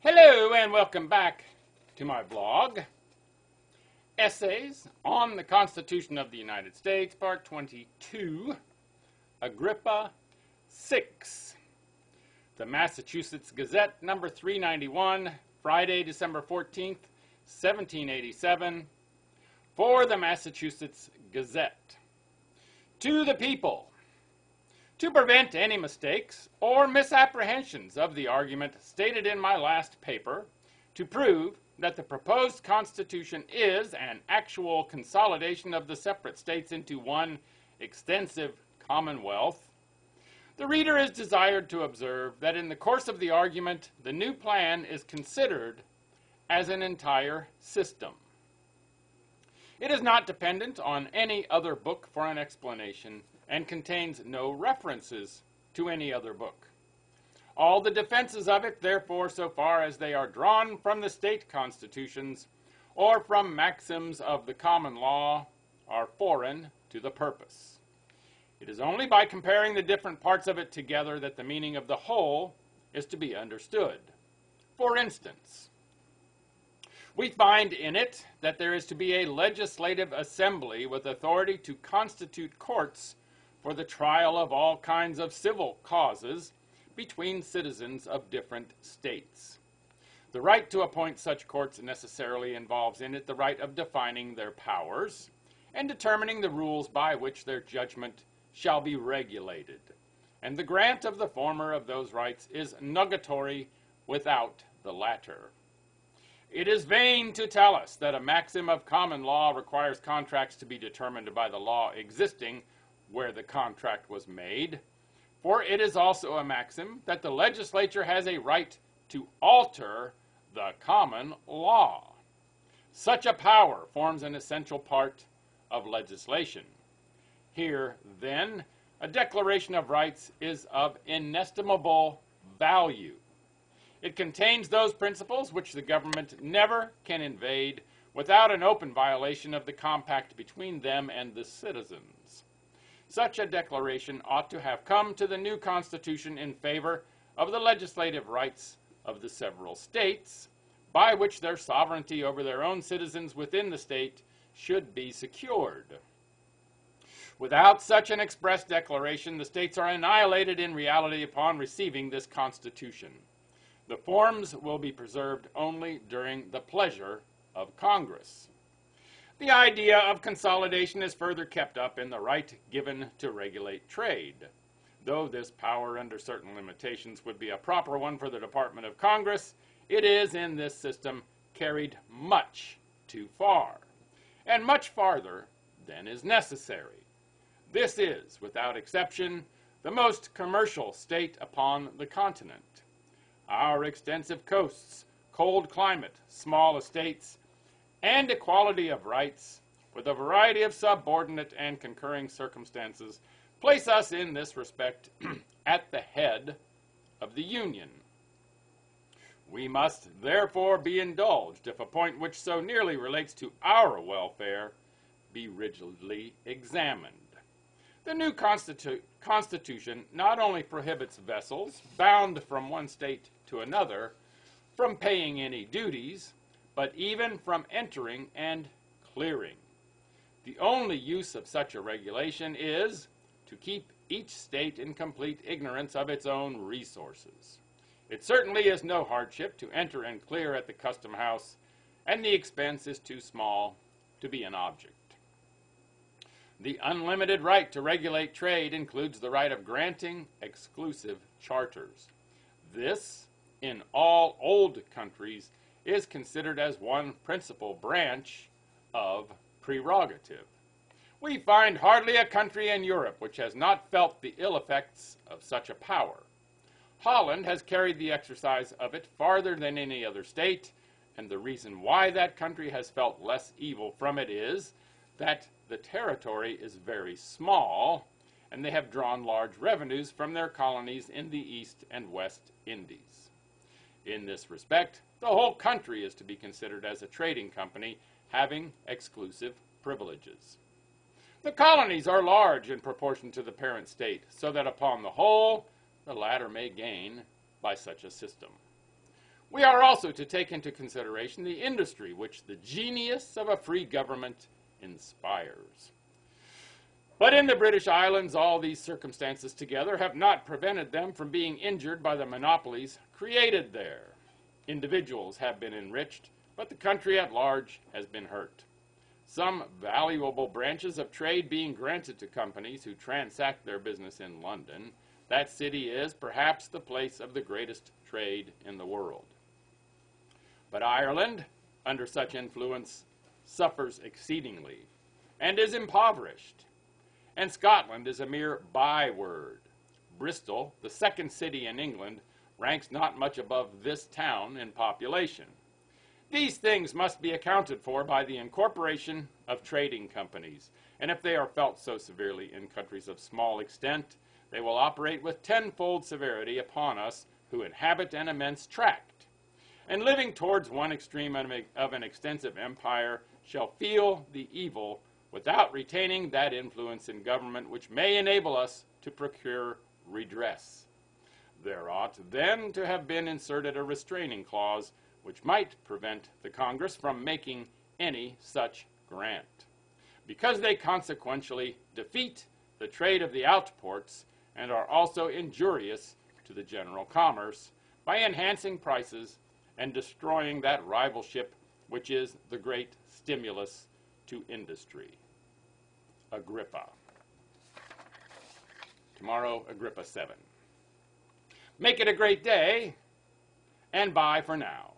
Hello and welcome back to my blog, Essays on the Constitution of the United States, Part 22, Agrippa 6. The Massachusetts Gazette, number 391, Friday, December 14th, 1787, for the Massachusetts Gazette. To the people. To prevent any mistakes or misapprehensions of the argument stated in my last paper, to prove that the proposed Constitution is an actual consolidation of the separate states into one extensive commonwealth, the reader is desired to observe that in the course of the argument, the new plan is considered as an entire system. It is not dependent on any other book for an explanation and contains no references to any other book. All the defenses of it, therefore, so far as they are drawn from the state constitutions or from maxims of the common law, are foreign to the purpose. It is only by comparing the different parts of it together that the meaning of the whole is to be understood. For instance, we find in it that there is to be a legislative assembly with authority to constitute courts for the trial of all kinds of civil causes between citizens of different states. The right to appoint such courts necessarily involves in it the right of defining their powers and determining the rules by which their judgment shall be regulated, and the grant of the former of those rights is nugatory without the latter. It is vain to tell us that a maxim of common law requires contracts to be determined by the law existing where the contract was made, for it is also a maxim that the legislature has a right to alter the common law. Such a power forms an essential part of legislation. Here, then, a declaration of rights is of inestimable value. It contains those principles which the government never can invade without an open violation of the compact between them and the citizens. Such a declaration ought to have come to the new Constitution in favor of the legislative rights of the several states, by which their sovereignty over their own citizens within the state should be secured. Without such an express declaration, the states are annihilated in reality upon receiving this Constitution. The forms will be preserved only during the pleasure of Congress. The idea of consolidation is further kept up in the right given to regulate trade. Though this power, under certain limitations, would be a proper one for the Department of Congress, it is in this system carried much too far, and much farther than is necessary. This is, without exception, the most commercial state upon the continent. Our extensive coasts, cold climate, small estates, and equality of rights, with a variety of subordinate and concurring circumstances, place us in this respect at the head of the Union. We must therefore be indulged if a point which so nearly relates to our welfare be rigidly examined. The new Constitution not only prohibits vessels bound from one state to another from paying any duties, but even from entering and clearing. The only use of such a regulation is to keep each state in complete ignorance of its own resources. It certainly is no hardship to enter and clear at the custom house, and the expense is too small to be an object. The unlimited right to regulate trade includes the right of granting exclusive charters. This, in all old countries, is considered as one principal branch of prerogative. We find hardly a country in Europe which has not felt the ill effects of such a power. Holland has carried the exercise of it farther than any other state, and the reason why that country has felt less evil from it is that the territory is very small, and they have drawn large revenues from their colonies in the East and West Indies. In this respect, the whole country is to be considered as a trading company having exclusive privileges. The colonies are large in proportion to the parent state, so that upon the whole, the latter may gain by such a system. We are also to take into consideration the industry which the genius of a free government inspires. But in the British Islands, all these circumstances together have not prevented them from being injured by the monopolies created there. Individuals have been enriched, but the country at large has been hurt. Some valuable branches of trade being granted to companies who transact their business in London, that city is perhaps the place of the greatest trade in the world. But Ireland, under such influence, suffers exceedingly and is impoverished. And Scotland is a mere byword. Bristol, the second city in England, ranks not much above this town in population. These things must be accounted for by the incorporation of trading companies, and if they are felt so severely in countries of small extent, they will operate with tenfold severity upon us who inhabit an immense tract, and living towards one extreme of an extensive empire shall feel the evil without retaining that influence in government which may enable us to procure redress. There ought then to have been inserted a restraining clause which might prevent the Congress from making any such grant, because they consequentially defeat the trade of the outports and are also injurious to the general commerce by enhancing prices and destroying that rivalship which is the great stimulus to industry. Agrippa. Tomorrow, Agrippa 7. Make it a great day, and bye for now.